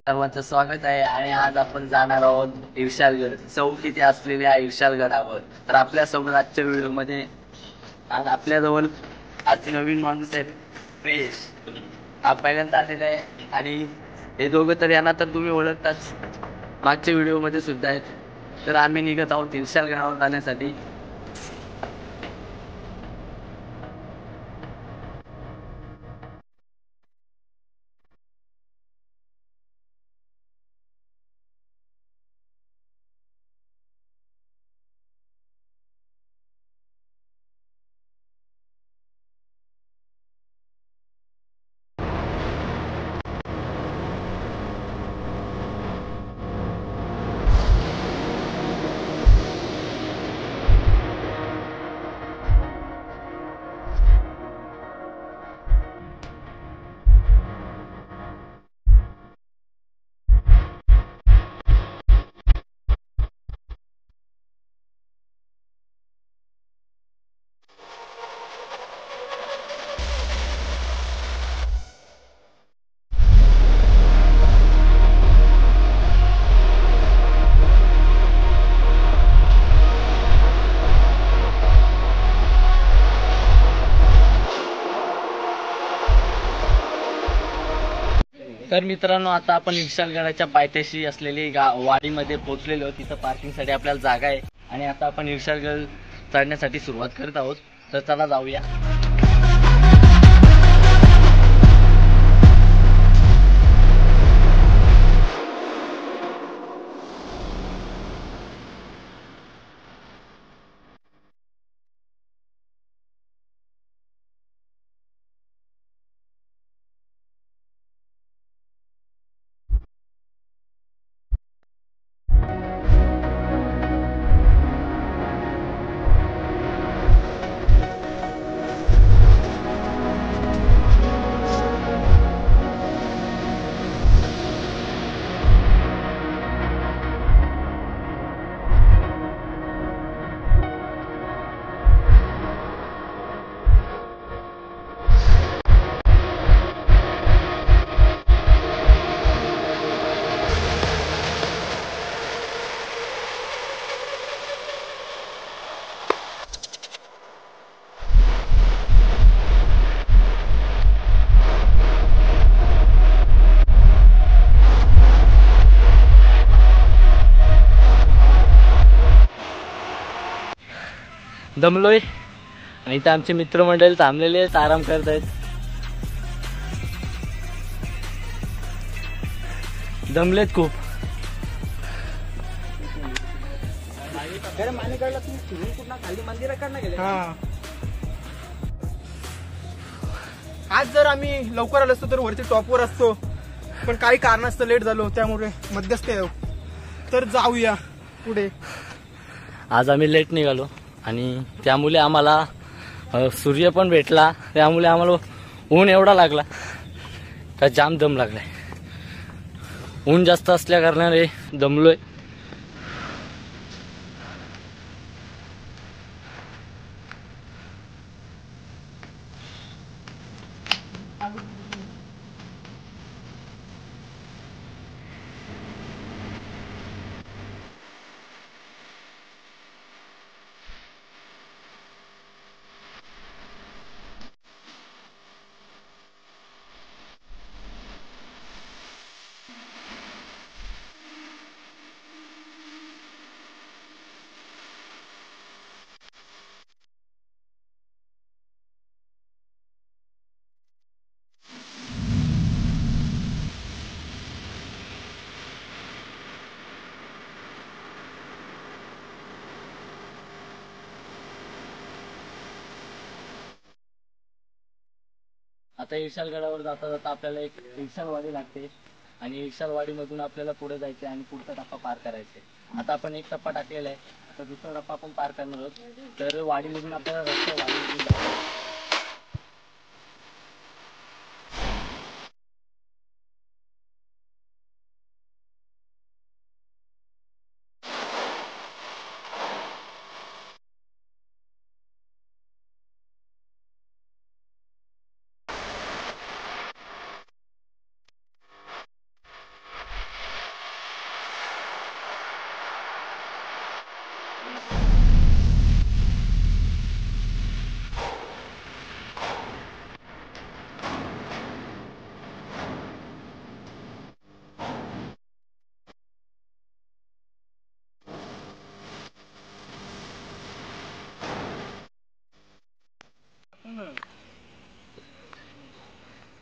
सर्वांचं स्वागत आहे आणि आज आपण जाणार आहोत इर्शालगड चौक असलेल्या इर्शालगडावर. तर आपल्या समोर आजच्या व्हिडिओमध्ये आज आपल्याजवळ आज नवीन माणूस आहे प्रेश. हा पहिल्यांदा आलेला आहे आणि हे दोघं तर यांना तर तुम्ही ओळखताच, मागच्या व्हिडिओमध्ये सुद्धा आहेत. तर आम्ही निघत आहोत इर्शालगडावर जाण्यासाठी. तर मित्रांनो, आता आपण इर्शालगडाच्या पायथ्याशी असलेली वाडीमध्ये पोहोचलेलो. तिथं पार्किंगसाठी आपल्याला जागा आहे आणि आता आपण इर्शालगड चढण्यासाठी सुरुवात करत आहोत. तर चला जाऊया. दमलोय आणि इथं आमचे मित्रमंडळी थांबलेले आहेत, आराम करत आहेत. दमलेत खूप. आज जर आम्ही लवकर आलो असतो तर वरती टॉपवर असतो, पण काही कारणास्तव लेट झालो, त्यामुळे मध्यस्थ येऊ. तर जाऊया पुढे. आज आम्ही लेट निघालो आणि त्यामुळे आम्हाला सूर्य पण भेटला, त्यामुळे आम्हाला ऊन एवढा लागला का जाम दम लागलाय. ऊन जास्त असल्या कारणाने दमलोय. आता इर्शालगडावर जाता जाता आपल्याला एक इर्शालवाडी लागते आणि इर्शालवाडीमधून आपल्याला पुढे जायचे आणि पुढचा टप्पा पार करायचा आहे. आता आपण एक टप्पा टाकलेला आहे, आता दुसरा टप्पा आपण पार करणार आहोत. तर वाडीमधून आपल्याला रस्ता वाडीमधून जायचं आहे.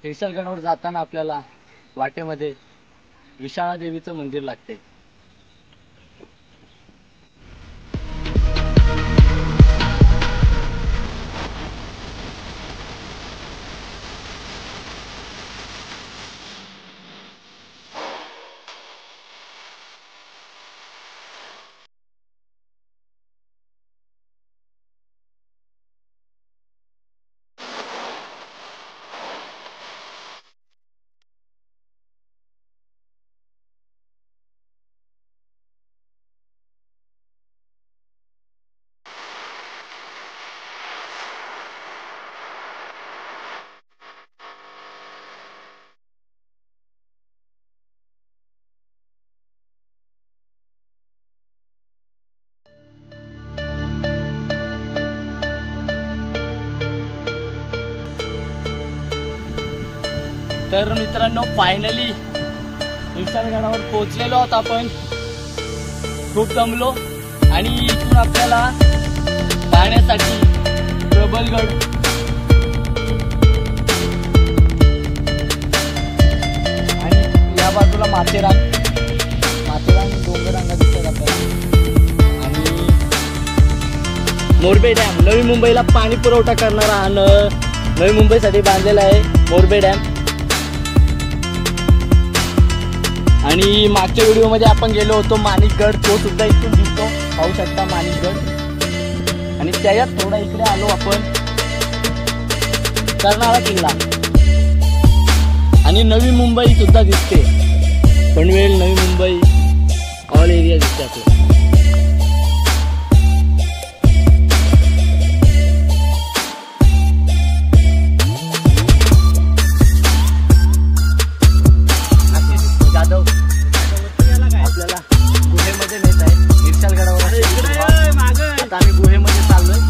हिरशाळगडावर जाताना आपल्याला वाटेमध्ये विशाळा देवीचं मंदिर लागते. तर मित्रांनो फायनली हिरशाळगडावर पोहोचलेलो आहोत आपण. खूप दमलो आणि इथून आपल्याला जाण्यासाठी प्रबलगड आणि या बाजूला माथेरान डोंगररांगा दिसतात आपल्याला आणि मोरबे डॅम, नवी मुंबईला पाणी पुरवठा करणारा हा नवी मुंबईसाठी बांधलेला आहे मोरबे डॅम. आणि मागच्या व्हिडिओमध्ये आपण गेलो होतो माणिकगड, तो सुद्धा इथून दिसतो, पाहू शकता माणिकगड. आणि त्याच्यात थोडा इकडे आलो आपण कर्नाळा किल्ला आणि नवी मुंबई सुद्धा दिसते. पनवेल, नवी मुंबई ऑल एरिया दिसते आपल्याला. आपल्याला गुहेमध्ये नेत आहे हिरशाळगडावर. आता आम्ही गुहेमध्ये चाललोय.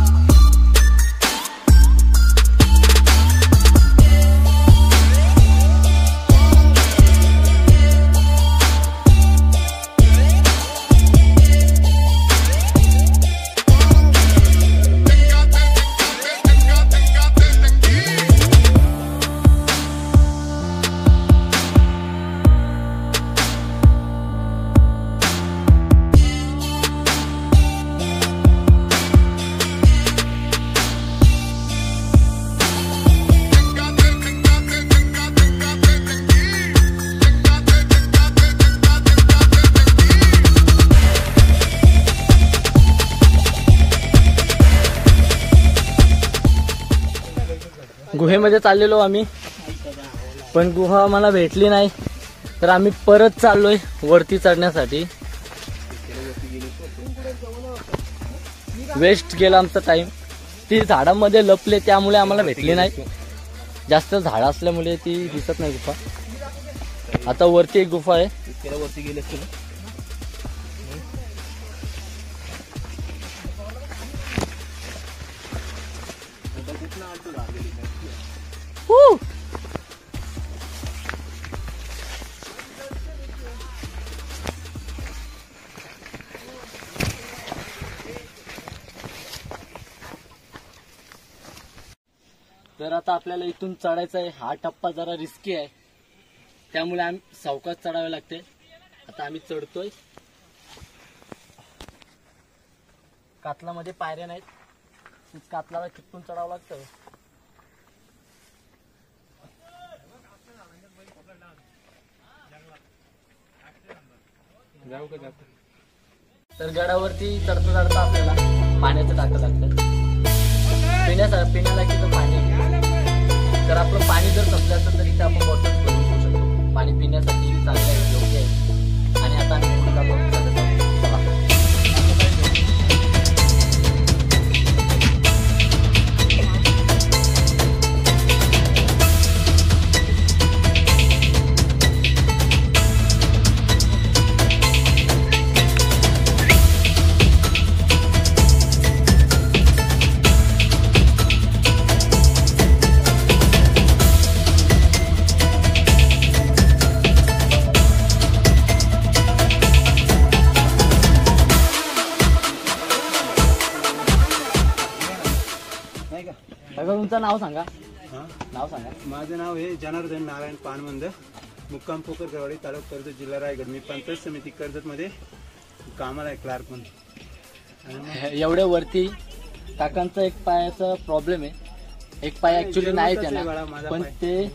गुहेमध्ये चाललेलो आम्ही, पण गुहा आम्हाला भेटली नाही, तर आम्ही परत चाललोय वरती चढण्यासाठी. वेस्ट गेला आमचा टाइम. ती झाडांमध्ये लपले त्यामुळे आम्हाला भेटली नाही. जास्त झाड असल्यामुळे ती दिसत नाही गुफा. आता वरती एक गुफा आहे. वरती गेले तर आता आपल्याला इथून चढायचं आहे. हा टप्पा जरा रिस्की आहे, त्यामुळे आम्ही सावकाश चढावे लागते. आता आम्ही चढतोय. कातलामध्ये पायऱ्या नाहीत, कातलाला चिपकून चढावं लागतं. तर गडावरती चढता चढता आपल्याला पाण्याचं टाकं लागतं. पिण्याला किती पाणी, तर आपलं पाणी जर संपलं असेल तर इथे आपण बॉटल करून घेऊ शकतो. पाणी पिण्यासाठी चांगलं आहे, योग्य आहे. आणि आता आम्ही पुढे जातो. तुमचं नाव सांगा. नाव सांगा. माझं नाव आहे जनार्दन नारायण पानमंद, मुक्काम पोखरगवाडी, तालुका कर्जत, जिल्हा रायगड. मी पंचायत समिती कर्जतमध्ये कामाला आहे, क्लार्क म्हणून. एवढ्या वरती काकांचा एक पायाचा प्रॉब्लेम आहे. एक पाय ऍक्च्युली नाही त्यांना, पण ते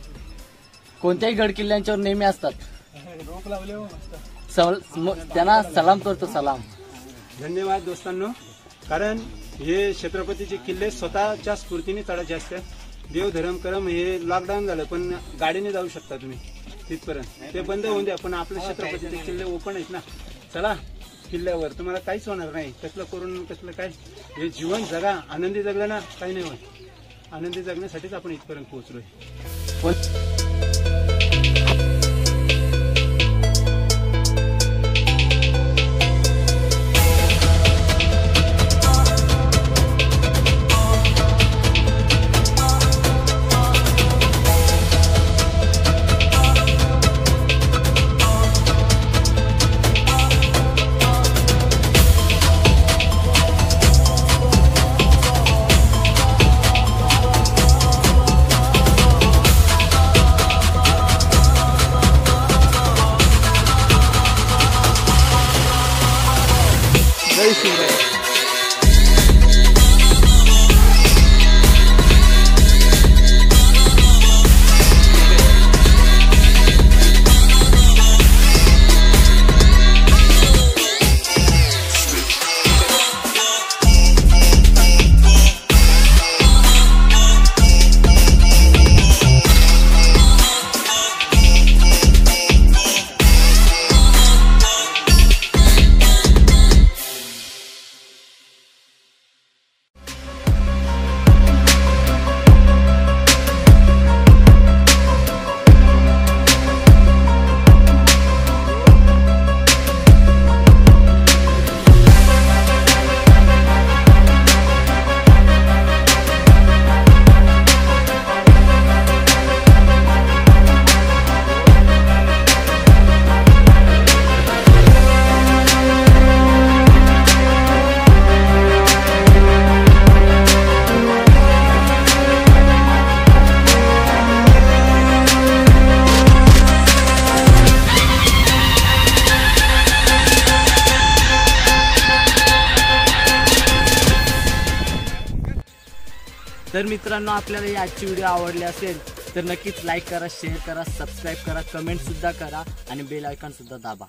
कोणत्याही गड किल्ल्यांच्यावर नेहमी असतात. रोप लावले हो त्यांना सलाम करतो, सलाम. धन्यवाद दोस्तांनो. कारण हे छत्रपतीचे किल्ले स्वतःच्या स्फूर्तीने चढायचे असतात. देव धरम करम हे लॉकडाऊन झालं, पण गाडीने जाऊ शकता तुम्ही तिथपर्यंत. ते बंद होऊन द्या, पण आपले छत्रपतीचे किल्ले ओपन आहेत ना. चला किल्ल्यावर, तुम्हाला काहीच होणार नाही. कसलं करून कसलं काय, हे जीवन जगा, आनंदी जगलं ना काही नाही होत. आनंदी जगण्यासाठीच आपण इथपर्यंत पोहोचलोय. जय शिवराय. तर मित्रांनो, आपल्याला ही आजची व्हिडिओ आवडली असेल तर नक्कीच लाईक करा, शेअर करा, सबस्क्राईब करा, कमेंट सुद्धा करा आणि बेल आयकॉन सुद्धा दाबा.